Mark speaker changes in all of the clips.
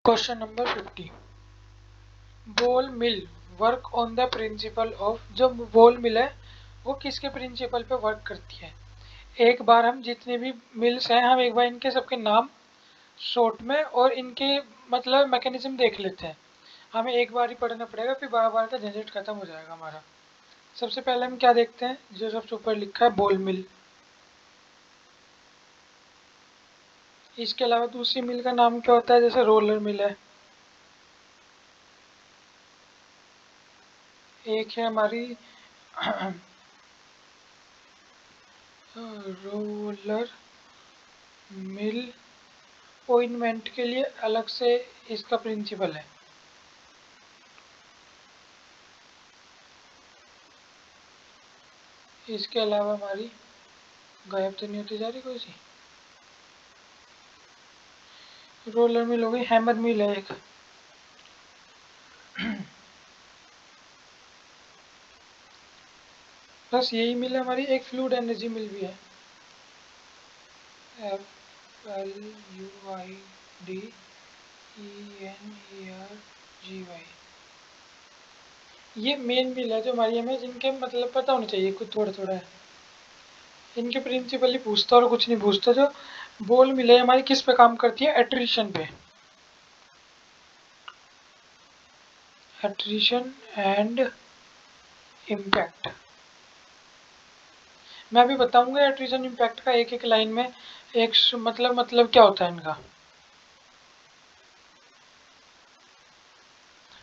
Speaker 1: Question number 50। Ball mill work on the principle of. जो ball मिल है वो किसके प्रिंसिपल पे वर्क करती है। एक बार हम जितने भी मिल्स हैं हम एक बार इनके सबके नाम शॉर्ट में और इनके मतलब मैकेनिज्म देख लेते हैं। हमें एक बार ही पढ़ना पड़ेगा, फिर बार बार का झंझट खत्म हो जाएगा हमारा। सबसे पहले हम क्या देखते हैं, जो सबसे ऊपर लिखा है बोल मिल। इसके अलावा दूसरी मिल का नाम क्या होता है, जैसे रोलर मिल है। एक है हमारी रोलर मिल। ओइनमेंट के लिए अलग से इसका प्रिंसिपल है। इसके अलावा हमारी गायब तो नहीं होती जा रही कोई सी। रोलर मिल हो गई, हैमर मिल है एक। बस यही मिल है हमारी। एक फ्लूइड एनर्जी मिल भी है, FLUIDENERGY। ये मेन मिल है जो हमारी, हमें जिनके मतलब पता होना चाहिए कुछ थोड़ा थोड़ा है। इनके प्रिंसिपल ही पूछता और कुछ नहीं पूछता। जो बोल मिल है हमारी किस पे काम करती है, एट्रिशन पे। Attrition and impact. मैं अभी बताऊंगा एट्रिशन इम्पैक्ट का एक एक लाइन में। एक मतलब क्या होता है इनका।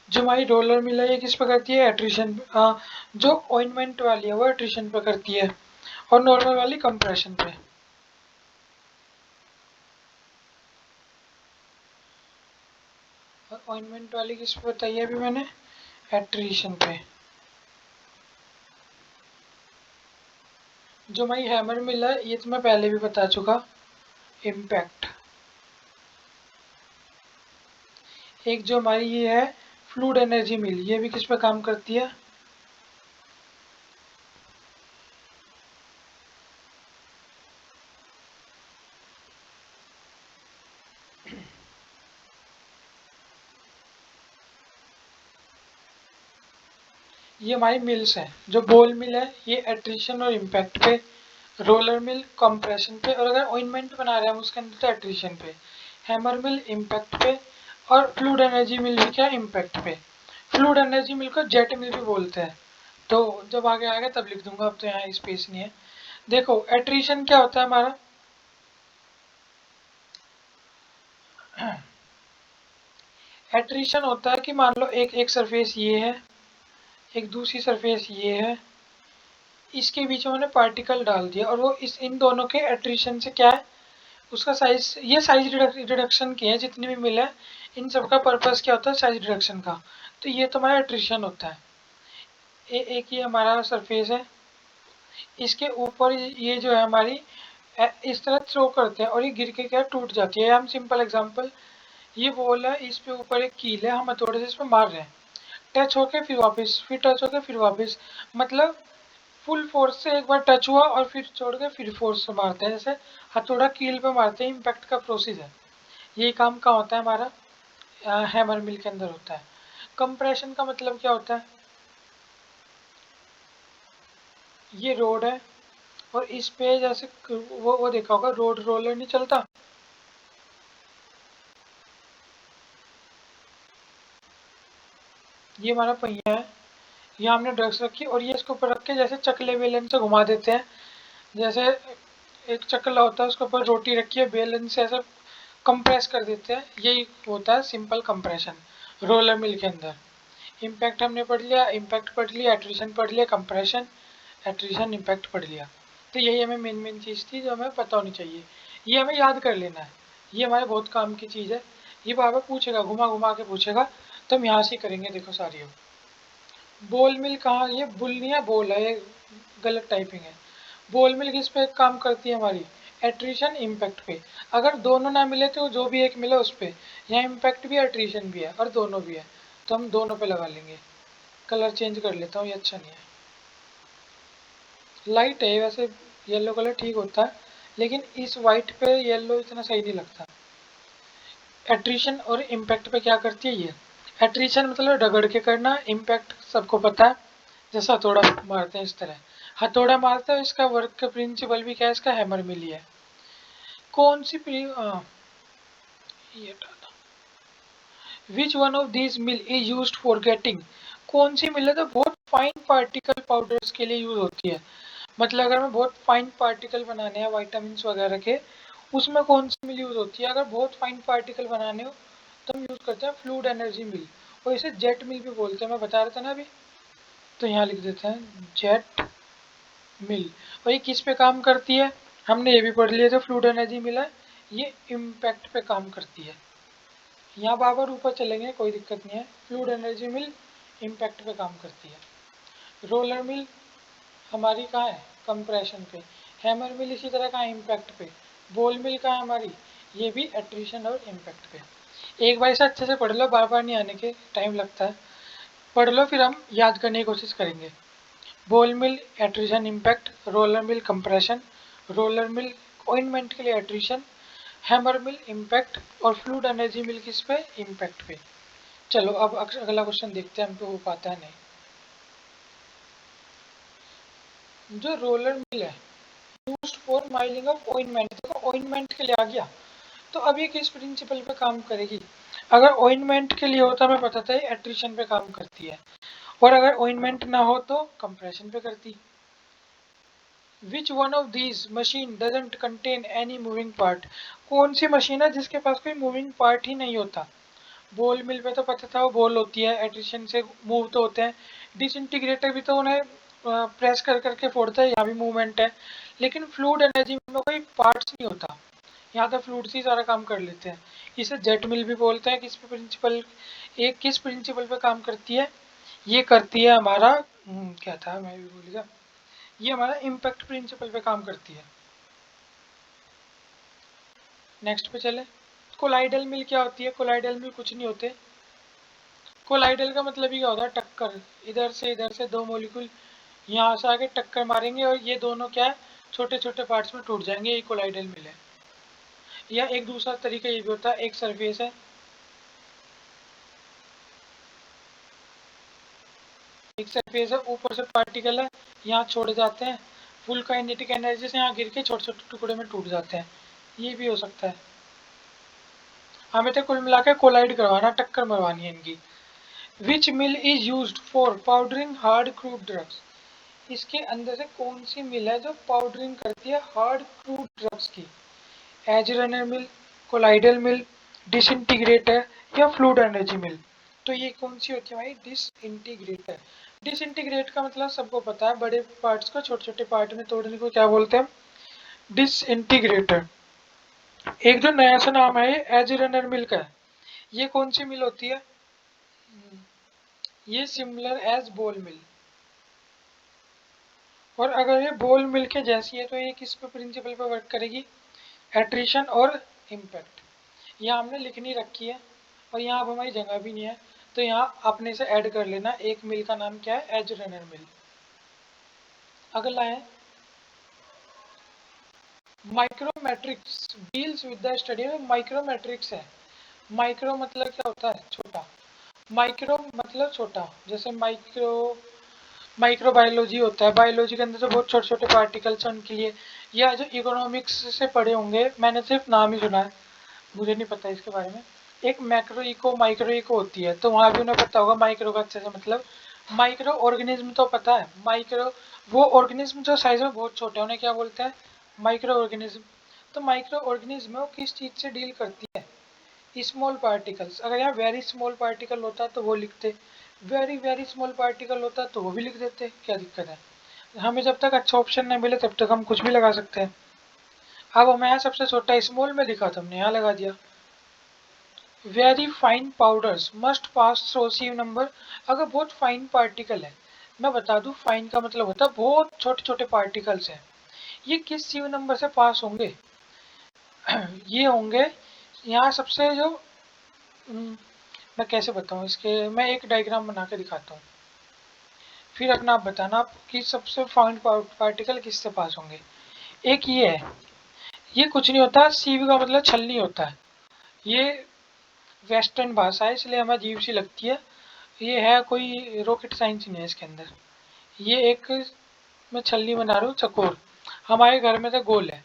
Speaker 1: जो हमारी रोलर मिल है ये किस पे करती है, एट्रिशन। जो ऑइंटमेंट वाली है वो एट्रिशन पे करती है, और नॉर्मल वाली कंप्रेशन पे। और ऑइंटमेंट वाली किस पे बताई है अभी मैंने, एट्रिशन पे। जो हमारी हैमर मिल है ये तो मैं पहले भी बता चुका, इम्पैक्ट। एक जो हमारी ये है फ्लूइड एनर्जी मिल, ये भी किस पे काम करती है, ये हमारी मिल्स हैं। जो बोल मिल है ये एट्रिशन और इम्पैक्ट पे, रोलर मिल कंप्रेशन पे, और अगर ऑइंटमेंट बना रहे हैं हम उसके अंदर तो एट्रिशन पे, हैमर मिल इम्पैक्ट पे, और फ्लूइड एनर्जी मिल भी क्या, इम्पैक्ट पे। फ्लूइड एनर्जी मिल को जेट मिल भी बोलते हैं। तो जब आगे आएगा तब लिख दूंगा, अब तो यहाँ स्पेस नहीं है। देखो एट्रिशन क्या होता है हमारा, एट्रिशन होता है कि मान लो एक एक सरफेस ये है, एक दूसरी सरफेस ये है, इसके बीच में मैंने पार्टिकल डाल दिया और वो इस इन दोनों के एट्रिशन से क्या है, उसका साइज, ये साइज रिडक्शन की है जितनी भी मिल है। इन सब का पर्पस क्या होता है, साइज रिडक्शन का। तो ये तो हमारा एट्रिशन होता है। एक ये हमारा सरफेस है, इसके ऊपर ये जो है हमारी इस तरह थ्रो करते हैं और ये गिर के क्या टूट जाती है। हम सिंपल एग्जांपल, ये बॉल है, इस पे ऊपर एक कील है, हम हथौड़े से इस पे मार रहे हैं, टच होके फिर वापस, फिर टच होके फिर वापस, मतलब फुल फोर्स से एक बार टच हुआ और फिर छोड़ के फिर फोर्स से मारते हैं, जैसे हथौड़ा कील पे मारते हैं। इम्पैक्ट का प्रोसेस है, यही काम का होता है हमारा हैमर मिल के अंदर होता है। कंप्रेशन का मतलब क्या होता है, ये रोड है और इस पे जैसे वो देखा होगा रोड रोलर नहीं चलता, ये हमारा पहिया है, यहाँ हमने ड्रग्स रखी और ये इसके ऊपर रख के जैसे चकले बेलन से घुमा देते हैं। जैसे एक चकला होता है उसके ऊपर रोटी रखी है, बेलन से ऐसा कंप्रेस कर देते हैं, यही होता है सिंपल कंप्रेशन रोलर मिल के अंदर। इम्पैक्ट हमने पढ़ लिया, इम्पैक्ट पढ़ लिया, एट्रिशन पढ़ लिया, कंप्रेशन, एट्रिशन, इम्पैक्ट पढ़ लिया। तो यही हमें मेन मेन चीज़ थी जो हमें पता होनी चाहिए, ये हमें याद कर लेना है। ये हमारे बहुत काम की चीज़ है। ये बार बार पूछेगा, घुमा घुमा के पूछेगा, तो हम यहाँ से करेंगे। देखो सारी अब बोल मिल कहाँ, ये बुल नहीं है बोल है, ये गलत टाइपिंग है। बोल मिल किस पे काम करती है हमारी, एट्रिशन इम्पैक्ट पे। अगर दोनों ना मिले तो जो भी एक मिले उस पे, यहाँ इम्पैक्ट भी है एट्रिशन भी है और दोनों भी है, तो हम दोनों पे लगा लेंगे। कलर चेंज कर लेता हूँ, ये अच्छा नहीं है, लाइट है वैसे। येलो कलर ठीक होता है लेकिन इस वाइट पे येलो इतना सही नहीं लगता। एट्रीशन और इम्पैक्ट पे क्या करती है ये। एट्रीशन मतलब रगड़ के करना, इम्पैक्ट सबको पता है जैसे हथौड़ा मारते हैं इस तरह हथौड़ा मारता है। इसका वर्क का प्रिंसिपल भी क्या है, इसका हैमर मिल ही है। कौन सी ये which one of these mill is used for getting, कौन सी मिल है तो बहुत फाइन पार्टिकल पाउडर्स के लिए यूज होती है। मतलब अगर हमें बहुत फाइन पार्टिकल बनाने हैं वाइटामिन वगैरह के, उसमें कौन सी मिल यूज होती है। अगर बहुत फाइन पार्टिकल बनाने हो तो हम यूज करते हैं फ्लूइड एनर्जी मिल, और इसे जेट मिल भी बोलते हैं, मैं बता रहा था ना अभी। तो यहाँ लिख देते हैं जेट मिल। और ये किस पे काम करती है, हमने ये भी पढ़ लिया था फ्लूइड एनर्जी मिल है, ये इम्पैक्ट पे काम करती है। यहाँ बाबर ऊपर चलेंगे कोई दिक्कत नहीं है। फ्लूइड एनर्जी मिल इम्पैक्ट पे काम करती है। रोलर मिल हमारी कहाँ है, कंप्रेशन पे। हैमर मिल इसी तरह का इम्पैक्ट पे। बॉल मिल कहाँ है हमारी, ये भी एट्रीशन और इम्पैक्ट पे। एक बार इसे अच्छे से पढ़ लो, बार बार नहीं आने के टाइम लगता है। पढ़ लो फिर हम याद करने की कोशिश करेंगे। Ball mill attrition impact, roller mill compression, roller mill ointment के लिए एट्रीशन, हैमर मिल इम्पैक्ट, और फ्लूइड एनर्जी मिल किस पे, इम्पैक्ट पे। चलो अब अगला क्वेश्चन देखते हैं हमको हो पाता है नहीं। जो रोलर मिल है used for milling of ointment, देखो ऑइंटमेंट के लिए आ गया। तो अब ये किस प्रिंसिपल पे काम करेगी। अगर ऑइंटमेंट के लिए होता हमें पता था ये एट्रिशन पे काम करती है, और अगर ऑइंटमेंट ना हो तो कंप्रेशन पे करती। Which one of these machine doesn't contain any moving part, कौन सी मशीन है जिसके पास कोई मूविंग पार्ट ही नहीं होता। बॉल मिल पे तो पता था वो बॉल होती है, एट्रिशन से मूव तो होते हैं। डिसइंटीग्रेटर भी तो उन्हें प्रेस कर करके फोड़ता है, यहाँ भी मूवमेंट है। लेकिन फ्लूइड एनर्जी में कोई पार्ट्स नहीं होता, यहाँ तो फ्लूइड से ही सारा काम कर लेते हैं। इसे जेट मिल भी बोलते हैं। किस पे प्रिंसिपल, एक किस प्रिंसिपल पे काम करती है, ये करती है हमारा क्या था मैं भी भूल गया, ये हमारा इम्पैक्ट प्रिंसिपल पे काम करती है। नेक्स्ट पे चले। कोलाइडल मिल क्या होती है, कोलाइडल मिल कुछ नहीं होते। कोलाइडल का मतलब ही क्या होता है, टक्कर। इधर से दो मॉलिक्यूल यहाँ से आके टक्कर मारेंगे और ये दोनों क्या है, छोटे छोटे पार्ट्स में टूट जाएंगे, ये कोलाइडल मिल है। या एक दूसरा तरीका ये भी होता है, एक सरफेस है, एक सरफेस है, ऊपर से पार्टिकल है, यहाँ छोड़े जाते हैं, फुल काइनेटिक एनर्जी से यहाँ गिर के छोटे छोटे टुकड़े में टूट जाते हैं, ये भी हो सकता है। हमें तो कुल मिला के कोलाइड करवाना, टक्कर मरवानी है इनकी। Which mill is used for powdering hard crude drugs, इसके अंदर से कौन सी मिल है जो पाउडरिंग करती है हार्ड क्रूड ड्रग्स की। एज रनर मिल, कोलाइडल मिल, डिसइंटीग्रेटर या फ्लूइड एनर्जी मिल। तो ये कौन सी होती है भाई, डिसइंटीग्रेटर। डिसइंटीग्रेट का मतलब सबको पता है, बड़े पार्ट्स को छोटे छोटे पार्ट में तोड़ने को क्या बोलते हैं, डिसइंटीग्रेटर। एक जो नया सा नाम है एज रनर मिल का है, ये कौन सी मिल होती है, ये सिमिलर एज बॉल मिल। और अगर ये बॉल मिल के जैसी है तो ये किस पे प्रिंसिपल पे वर्क करेगी, एट्रिशन और इम्पैक्ट। यहाँ हमने लिखनी रखी है और यहाँ अब हमारी जगह भी नहीं है, तो यहाँ अपने से ऐड कर लेना। एक मिल का नाम क्या है, एज रनर मिल। अगला है माइक्रोमेट्रिक्स डील्स विद द स्टडी में, माइक्रोमेट्रिक्स है। माइक्रो मतलब क्या होता है, छोटा। माइक्रो मतलब छोटा, जैसे माइक्रोबायोलॉजी होता है, बायोलॉजी के अंदर तो बहुत छोटे छोटे पार्टिकल्स हैं उनके लिए। या जो इकोनॉमिक्स से पढ़े होंगे, मैंने सिर्फ नाम ही सुना है, मुझे नहीं पता इसके बारे में। एक मैक्रो इको माइक्रो इको होती है, तो वहाँ भी उन्हें पता होगा माइक्रो का अच्छे से मतलब। माइक्रो ऑर्गेनिज्म तो पता है, माइक्रो वो ऑर्गेनिज्म जो साइज में बहुत छोटे हैं उन्हें क्या बोलते हैं, माइक्रो ऑर्गेनिज्म। तो माइक्रो ऑर्गेनिज्म वो किस चीज़ से डील करती है, स्मॉल पार्टिकल्स। अगर यहाँ वेरी स्मॉल पार्टिकल होता तो वो लिखते, वेरी वेरी स्मॉल पार्टिकल होता तो वो भी लिख देते, क्या दिक्कत है। हमें जब तक अच्छा ऑप्शन नहीं मिले तब तक हम कुछ भी लगा सकते हैं। अब हमें यहाँ सबसे छोटा स्मॉल में दिखा था, हमने यहाँ लगा दिया। Very fine powders must pass through sieve number, अगर बहुत फाइन पार्टिकल है, मैं बता दूं फाइन का मतलब होता है बहुत छोटे छोटे पार्टिकल्स हैं, ये किस सीव नंबर से पास होंगे, ये होंगे यहाँ सबसे जो मैं कैसे बताऊँ इसके, मैं एक डायग्राम बना के दिखाता हूँ, फिर अपना आप बताना आप कि सबसे फाइन पार्टिकल किससे पास होंगे। एक ये है, ये कुछ नहीं होता, सीव का मतलब छलनी होता है, ये वेस्टर्न भाषा है इसलिए हमें अजीब सी लगती है। ये है कोई रॉकेट साइंस नहीं है इसके अंदर। ये एक मैं छलनी बना रहा हूँ चकोर। हमारे घर में तो गोल है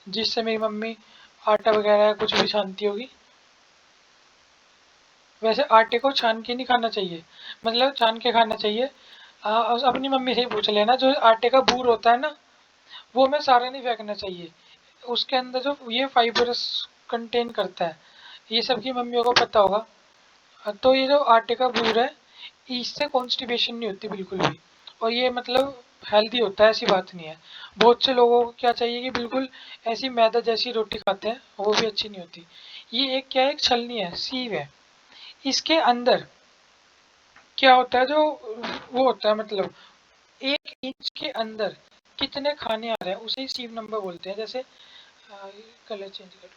Speaker 1: जिससे मेरी मम्मी आटा वगैरह या कुछ भी छानती होगी। वैसे आटे को छान के नहीं खाना चाहिए, मतलब छान के खाना चाहिए। अपनी मम्मी से ही पूछ लेना। जो आटे का बूर होता है ना, वो हमें सारा नहीं फेंकना चाहिए। उसके अंदर जो ये फाइबरस कंटेन करता है, ये सबकी मम्मियों को पता होगा। तो ये जो आटे का बूर है, इससे कॉन्स्टिपेशन नहीं होती बिल्कुल भी। और ये मतलब हेल्दी होता है, ऐसी बात नहीं है। बहुत से लोगों को क्या चाहिए कि बिल्कुल ऐसी मैदा जैसी रोटी खाते हैं, वो भी अच्छी नहीं होती। ये एक क्या है, एक छलनी है, सीव है। इसके अंदर क्या होता है, जो वो होता है मतलब 1 इंच के अंदर कितने खाने आ रहे हैं उसे ही सीव नंबर बोलते हैं। जैसे कलर चेंज कर,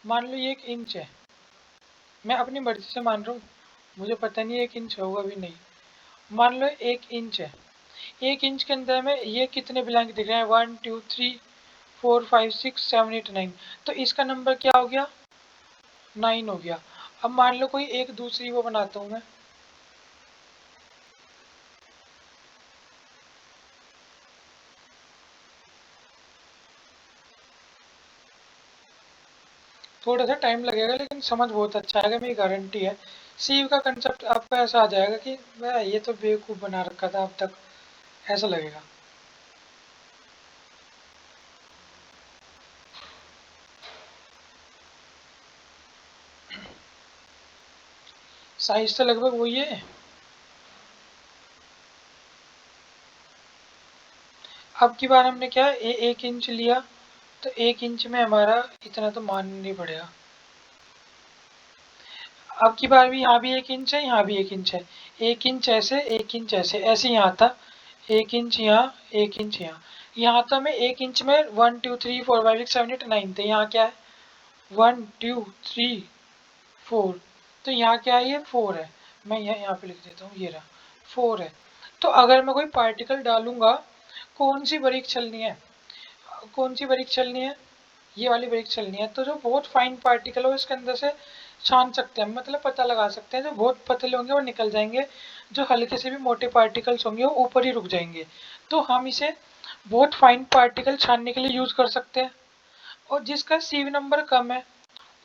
Speaker 1: मान लो ये 1 इंच है, मैं अपनी मर्जी से मान रहा हूँ, मुझे पता नहीं 1 इंच होगा भी नहीं। मान लो 1 इंच है, 1 इंच के अंदर में ये कितने ब्लैंक दिख रहे हैं, 1 2 3 4 5 6 7 8 9। तो इसका नंबर क्या हो गया, 9 हो गया। अब मान लो कोई एक दूसरी वो बनाता हूँ मैं, थोड़ा सा टाइम लगेगा लेकिन समझ बहुत अच्छा आएगा, मेरी गारंटी है। सीव का कंसेप्ट आपको ऐसा आ जाएगा कि मैं ये तो बेवकूफ़ बना रखा था अब तक, ऐसा लगेगा। साइज तो लगभग वही है। अब की बार हमने क्या 1 इंच लिया, तो 1 इंच में हमारा इतना तो मानना नहीं पड़ेगा। अब की बार भी यहाँ भी 1 इंच है, यहाँ भी 1 इंच है। 1 इंच ऐसे, 1 इंच ऐसे, ऐसे यहाँ था। 1 इंच यहाँ, 1 इंच यहाँ। यहाँ तो हमें 1 इंच में 1 2 3 4 5 6 7 8 9 थे। यहाँ क्या है, 1 2 3 4। तो यहाँ क्या है, ये 4 है। मैं यहाँ पे लिख देता हूँ, ये रहा 4 है। तो अगर मैं कोई पार्टिकल डालूंगा, कौन सी बारीक छलनी है, कौन सी बारीक छलनी है, ये वाली बारीक छलनी है। तो जो बहुत फाइन पार्टिकल हो इसके अंदर से छान सकते हैं, मतलब पता लगा सकते हैं। जो बहुत पतले होंगे वो निकल जाएंगे, जो हल्के से भी मोटे पार्टिकल्स होंगे वो ऊपर ही रुक जाएंगे। तो हम इसे बहुत फाइन पार्टिकल छानने के लिए यूज कर सकते हैं। और जिसका सीव नंबर कम है,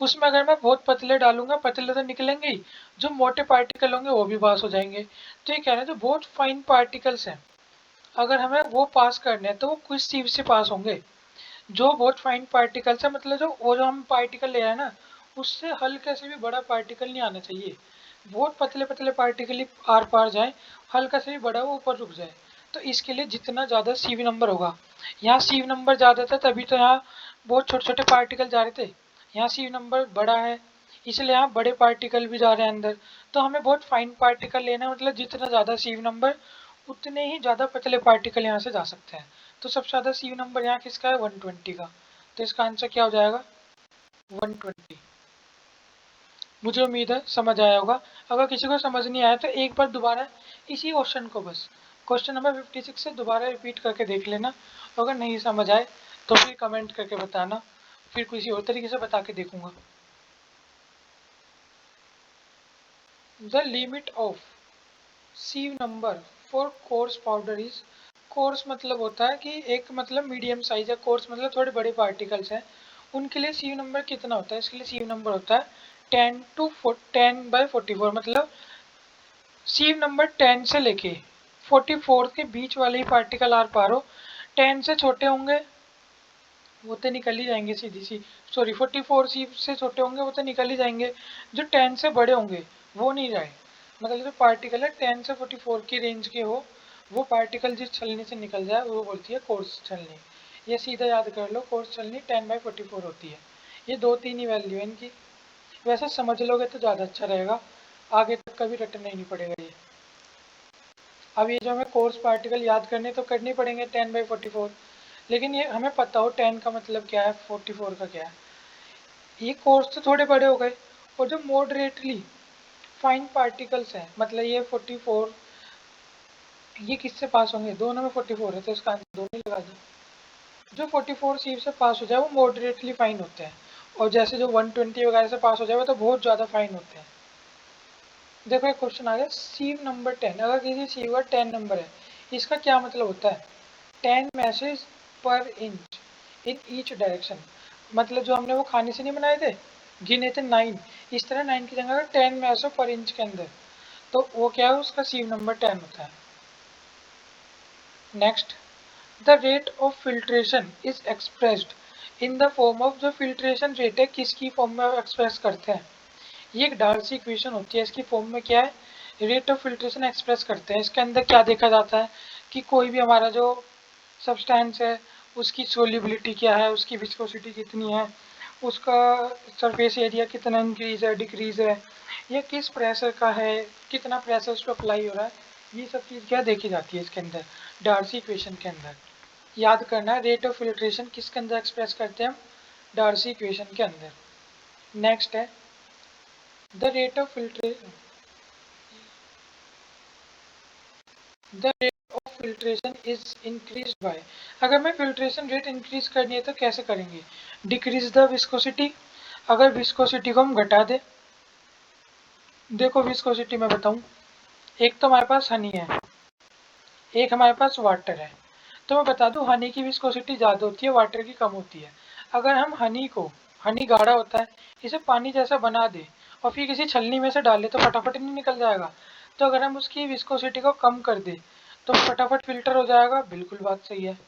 Speaker 1: उसमें अगर मैं बहुत पतले डालूंगा, पतले तो निकलेंगे ही, जो मोटे पार्टिकल होंगे वो भी पास हो जाएंगे। तो ये कह रहे हैं जो बहुत फाइन पार्टिकल्स हैं, अगर हमें वो पास करने हैं तो वो कुछ सीव से पास होंगे। जो बहुत फाइन पार्टिकल्स है, मतलब जो वो जो हम पार्टिकल ले रहे हैं ना, उससे हल्के से भी बड़ा पार्टिकल नहीं आना चाहिए। बहुत पतले पतले पार्टिकल ही आर पार जाए, हल्का से भी बड़ा वो ऊपर रुक जाए। तो इसके लिए जितना ज़्यादा सीवी नंबर होगा, यहाँ सीवी नंबर ज़्यादा था तभी तो यहाँ बहुत छोटे छोटे पार्टिकल जा रहे थे। यहाँ सीवी नंबर बड़ा है इसलिए यहाँ बड़े पार्टिकल भी जा रहे हैं अंदर। तो हमें बहुत फाइन पार्टिकल लेना है, मतलब जितना ज़्यादा सीवी नंबर, उतने ही ज़्यादा पतले पार्टिकल यहाँ से जा सकते हैं। तो सबसे ज़्यादा सी नंबर यहाँ किसका है, 120 का। तो इसका आंसर क्या हो जाएगा, 120। मुझे उम्मीद है समझ आया होगा। अगर किसी को समझ नहीं आया तो एक बार दोबारा इसी क्वेश्चन को, बस क्वेश्चन नंबर 56 से दोबारा रिपीट करके देख लेना। अगर नहीं समझ आए तो फिर कमेंट करके बताना, फिर किसी और तरीके से बता के देखूंगा। The limit of sieve number for coarse powder is, coarse मतलब होता है कि एक मतलब मीडियम साइज है, कोर्स मतलब थोड़े बड़े पार्टिकल्स हैं, उनके लिए सीव नंबर कितना होता है। इसके लिए सीव नंबर होता है 10 by 44, मतलब सीव नंबर 10 से लेके 44 के बीच वाले ही पार्टिकल आर पार हो। 10 से छोटे होंगे वो तो निकल ही जाएंगे सीधी सी, सॉरी 44 सीव से छोटे होंगे वो तो निकल ही जाएंगे। जो 10 से बड़े होंगे वो नहीं जाए, मतलब जो पार्टिकल है 10 से 44 की रेंज के हो, वो पार्टिकल जिस छलनी से निकल जाए वो बोलती है कोर्स छलनी। ये सीधा याद कर लो, कोर्स छलनी 10 by 44 होती है। ये दो तीन ही वैल्यू है इनकी, वैसे समझ लोगे तो ज़्यादा अच्छा रहेगा, आगे तक कभी रटना ही नहीं पड़ेगा ये। अब ये जो हमें कोर्स पार्टिकल याद करने तो करने पड़ेंगे 10 by 44, लेकिन ये हमें पता हो 10 का मतलब क्या है, 44 का क्या है। ये कोर्स तो थोड़े बड़े हो गए, और जो मॉडरेटली फाइन पार्टिकल्स हैं, मतलब ये 44, ये किससे पास होंगे, दोनों में 44 है तो इसका आंसर दोनों ही लगा दो। जो 44 सीव से पास हो जाए वो मॉडरेटली फाइन होते हैं, और जैसे जो 120 वगैरह से पास हो जाए तो बहुत ज़्यादा फाइन होते हैं। देखो एक क्वेश्चन आ गया सीव नंबर 10, अगर किसी सीव का 10 नंबर है, इसका क्या मतलब होता है? 10 मैसेज पर इंच इन ईच डायरेक्शन, मतलब जो हमने वो खाने से नहीं बनाए थे, गिने थे 9, इस तरह 9 की जगह 10 मैसेज पर इंच के अंदर, तो वो क्या है, उसका सीव नंबर 10 होता है। Next, the rate of filtration is expressed in the form of, जो फिल्ट्रेशन रेट है किसकी फॉर्म में एक्सप्रेस करते हैं? ये एक डार्सी इक्वेशन होती है, इसकी फॉर्म में क्या है, रेट ऑफ फिल्ट्रेशन एक्सप्रेस करते हैं। इसके अंदर क्या देखा जाता है कि कोई भी हमारा जो सब्सटेंस है उसकी सोल्यूबिलिटी क्या है, उसकी विस्कोसिटी कितनी है, उसका सरफेस एरिया कितना इंक्रीज है डिक्रीज है, ये किस प्रेशर का है, कितना प्रेशर उस पर अप्लाई हो रहा है, ये सब चीज़ क्या देखी जाती है इसके अंदर डार्सी इक्वेशन के अंदर। याद करना है रेट ऑफ फिल्ट्रेशन किसके अंदर एक्सप्रेस करते हैं हम, डार्सी इक्वेशन के अंदर। नेक्स्ट है the rate of filtration, the rate of filtration is increase by, अगर मैं फिल्ट्रेशन रेट इंक्रीज करनी है तो कैसे करेंगे, डिक्रीज द विस्कोसिटी, अगर विस्कोसिटी को हम घटा दें, देखो विस्कोसिटी मैं बताऊं, एक तो हमारे पास हनी है, एक हमारे पास वाटर है, तो मैं बता दूं हनी की विस्कोसिटी ज़्यादा होती है, वाटर की कम होती है। अगर हम हनी को, हनी गाढ़ा होता है, इसे पानी जैसा बना दे और फिर किसी छलनी में से डाले तो फटाफट नहीं निकल जाएगा, तो अगर हम उसकी विस्कोसिटी को कम कर दे तो फटाफट फिल्टर हो जाएगा, बिल्कुल बात सही है।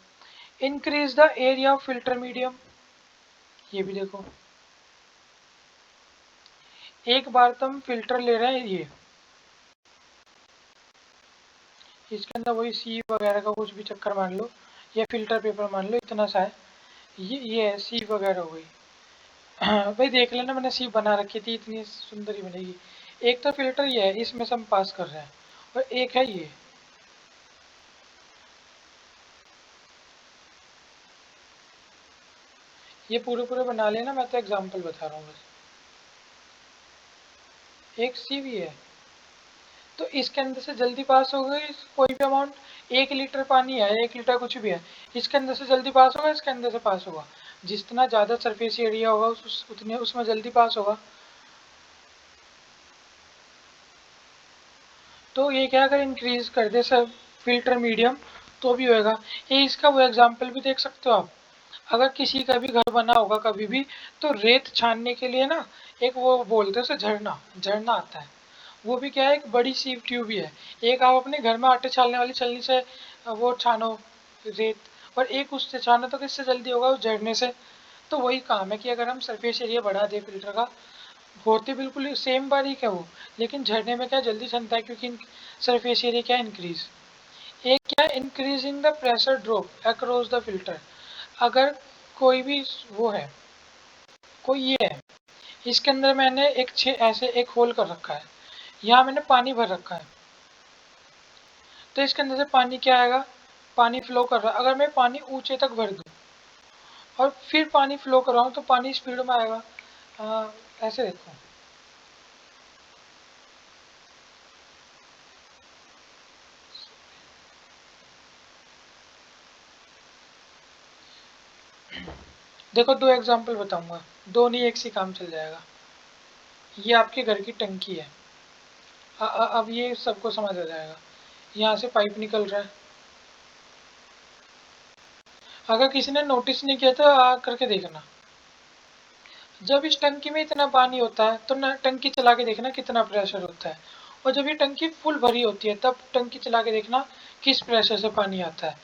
Speaker 1: Increase the area of filter medium, ये भी देखो, एक बार तो हम फिल्टर ले रहे हैं, ये इसके अंदर वही सी वगैरह का कुछ भी चक्कर मान लो, या फिल्टर पेपर मान लो, इतना सा है, ये है सी वगैरह हो गई। हाँ भाई देख लेना, मैंने सी बना रखी थी, इतनी सुंदर ही बनेगी। एक तो फिल्टर ये है, इसमें से हम पास कर रहे हैं, और एक है ये पूरे पूरे बना लेना, मैं तो एग्जांपल बता रहा हूँ बस। एक सी भी है, तो इसके अंदर से जल्दी पास हो गई कोई भी अमाउंट, 1 लीटर पानी है, 1 लीटर कुछ भी है, इसके अंदर से जल्दी पास होगा, इसके अंदर से पास होगा, जितना ज़्यादा सरफेस एरिया होगा उतने उसमें जल्दी पास होगा। तो ये क्या, अगर इंक्रीज कर दे सर फिल्टर मीडियम तो भी होएगा। ये इसका वो एग्जाम्पल भी देख सकते हो आप, अगर किसी का भी घर बना होगा कभी भी, तो रेत छानने के लिए ना एक वो बोलते हैं उसे झरना, झरना आता है, वो भी क्या है, एक बड़ी सी ट्यूब ही है। एक आप अपने घर में आटे छानने वाली छलनी से वो छानो रेत, और एक उससे छानो, तो किससे जल्दी होगा, उस झरने से। तो वही काम है कि अगर हम सरफेस एरिया बढ़ा दें फिल्टर का, होते बिल्कुल सेम बारीक है वो, लेकिन झरने में क्या जल्दी छनता है, क्योंकि सरफेस एरिया क्या इंक्रीज। एक क्या increase in the pressure drop across the filter, अगर कोई भी वो है, कोई ये है, इसके अंदर मैंने एक ऐसे एक होल कर रखा है, यहाँ मैंने पानी भर रखा है, तो इसके अंदर से पानी क्या आएगा, पानी फ्लो कर रहा है, अगर मैं पानी ऊंचे तक भर दूँ और फिर पानी फ्लो कराऊँ तो पानी स्पीड में आएगा। ऐसे देखो, देखो दो एग्जांपल बताऊंगा, दो नहीं एक से काम चल जाएगा। ये आपके घर की टंकी है, अब ये सबको समझ आ जाएगा, यहाँ से पाइप निकल रहा है, अगर किसी ने नोटिस नहीं किया तो आ करके देखना, जब इस टंकी में इतना पानी होता है तो ना टंकी चला के देखना कितना प्रेशर होता है, और जब ये टंकी फुल भरी होती है तब टंकी चला के देखना किस प्रेशर से पानी आता है।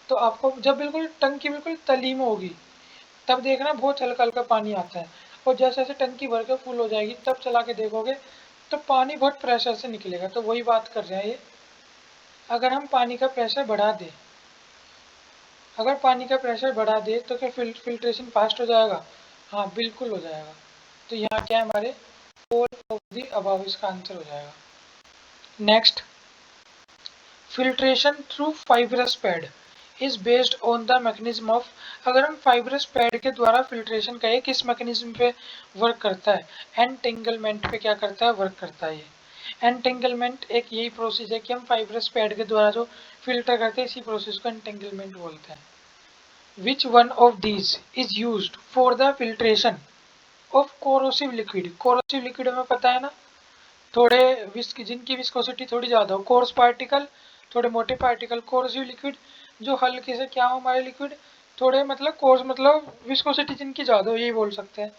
Speaker 1: तो आपको जब बिल्कुल टंकी बिल्कुल तली में होगी तब देखना बहुत हल्का हल्का पानी आता है, और जैसे जैसे टंकी भर के फुल हो जाएगी तब चला के देखोगे तो पानी बहुत प्रेशर से निकलेगा। तो वही बात कर रहे हैं ये, अगर हम पानी का प्रेशर बढ़ा दें, अगर पानी का प्रेशर बढ़ा दे तो क्या फिल्ट्रेशन फास्ट हो जाएगा? हाँ बिल्कुल हो जाएगा। तो यहाँ क्या है हमारे ऑल ऑफ द अबव, इसका आंसर हो जाएगा। Next, filtration through fibrous pad is based on the mechanism of, अगर हम फाइब्रस पैड के द्वारा फिल्ट्रेशन करें किस मैकेनिज्म पे वर्क करता है, एंटेंगलमेंट पे क्या करता है, वर्क करता है। ये एंटेंगलमेंट एक यही प्रोसेस है कि हम फाइब्रस पैड के द्वारा जो फिल्टर करते हैं इसी प्रोसेस को एंटेंगलमेंट बोलते हैं। Which one of these is used for the filtration? Of corrosive liquid. Corrosive liquid हमें पता है ना, थोड़े जिनकी विस्कोसिटी थोड़ी ज़्यादा हो, कोर्स पार्टिकल, थोड़े मोटे पार्टिकल। कोरोसिव लिक्विड जो हल्के से क्या हो हमारे लिक्विड, थोड़े मतलब कोर्स मतलब विस्कोसिटी जिनकी ज़्यादा हो, यही बोल सकते हैं।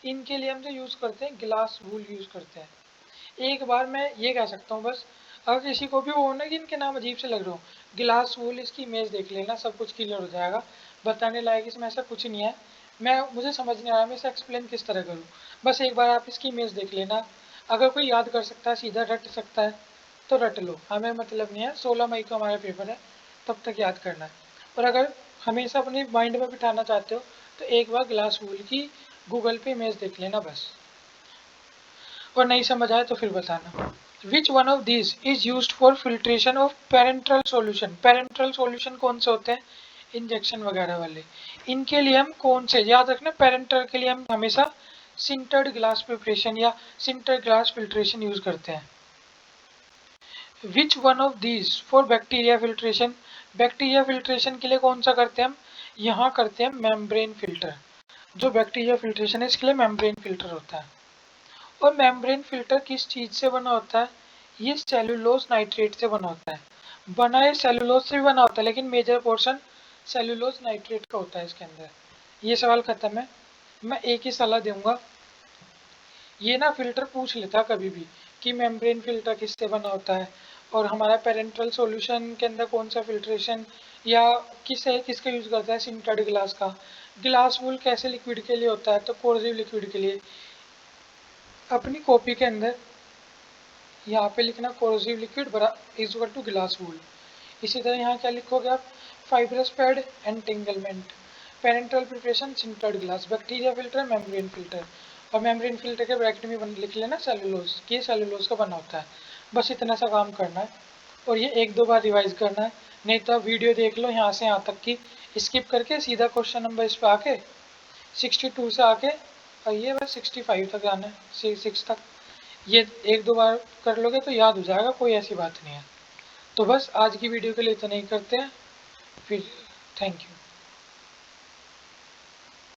Speaker 1: इनके लिए हम जो यूज़ करते हैं ग्लास वूल यूज़ करते हैं। एक बार मैं ये कह सकता हूँ बस, अगर किसी को भी वो हो ना कि इनके नाम अजीब से लग रहे हो, ग्लास वूल इसकी इमेज देख लेना, सब कुछ क्लियर हो जाएगा। बताने लायक इसमें ऐसा कुछ नहीं है। मुझे समझ नहीं आ रहा मैं इसे एक्सप्लेन किस तरह करूँ। बस एक बार आप इसकी इमेज देख लेना। अगर कोई याद कर सकता है, सीधा रट सकता है तो रट लो, हमें मतलब नहीं है। 16 मई को हमारा पेपर है, तब तक याद करना है। और अगर हमेशा अपने माइंड में बिठाना चाहते हो तो एक बार ग्लास वूल की गूगल पे इमेज देख लेना बस, और नहीं समझ आए तो फिर बताना। Which one of these is use for filtration of parenteral solution. Parenteral solution कौन से होते हैं, इंजेक्शन वगैरह वाले। इनके लिए हम कौन से, याद रखना, पेरेंट्रल के लिए हम हमेशा सिंटर्ड ग्लास प्रिपरेशन या सिंटर्ड ग्लास फिल्ट्रेशन यूज करते हैं। Which one of these for bacteria filtration. Bacteria filtration के लिए कौन सा करते हैं हम, यहाँ करते हैं मेम्ब्रेन फिल्टर। जो बैक्टीरिया फिल्ट्रेशन है इसके लिए मेम्ब्रेन फिल्टर होता है। और मेम्ब्रेन फिल्टर किस चीज़ से बना होता है, ये सेलुलोज नाइट्रेट से बना होता है। बना ये सेलुलोज से भी बना होता है, लेकिन मेजर पोर्शन सेलुलोज नाइट्रेट का होता है इसके अंदर। ये सवाल खत्म है। मैं एक ही सलाह दूंगा, ये ना फिल्टर पूछ लेता कभी भी कि मेम्ब्रेन फिल्टर किससे बना होता है, और हमारा पेरेंट्रल सॉल्यूशन के अंदर कौन सा फिल्ट्रेशन या किसका यूज़ करता है, सिंटर्ड ग्लास का। ग्लास वूल कैसे लिक्विड के लिए होता है, तो कोर्सिव लिक्विड के लिए। अपनी कॉपी के अंदर यहाँ पे लिखना कोरोसिव लिक्विड बरा is equal to glass wool. इसी तरह यहाँ क्या लिखोगे आप, fibrous pad entanglement, parenteral preparation sintered glass, bacteria filter, membrane filter. और मेम्ब्रेन फिल्टर के ब्रैकेट में लिख लेना सेलुलोज, कि सेलुलोज का बना होता है। बस इतना सा काम करना है, और ये एक दो बार रिवाइज करना है। नहीं तो आप वीडियो देख लो यहाँ से यहाँ तक की, स्किप करके सीधा क्वेश्चन नंबर इस पर आके 62 से आके, और ये बस 65 तक आना है, 6 तक। ये एक दो बार कर लोगे तो याद हो जाएगा, कोई ऐसी बात नहीं है। तो बस आज की वीडियो के लिए इतना ही करते हैं फिर। Thank you.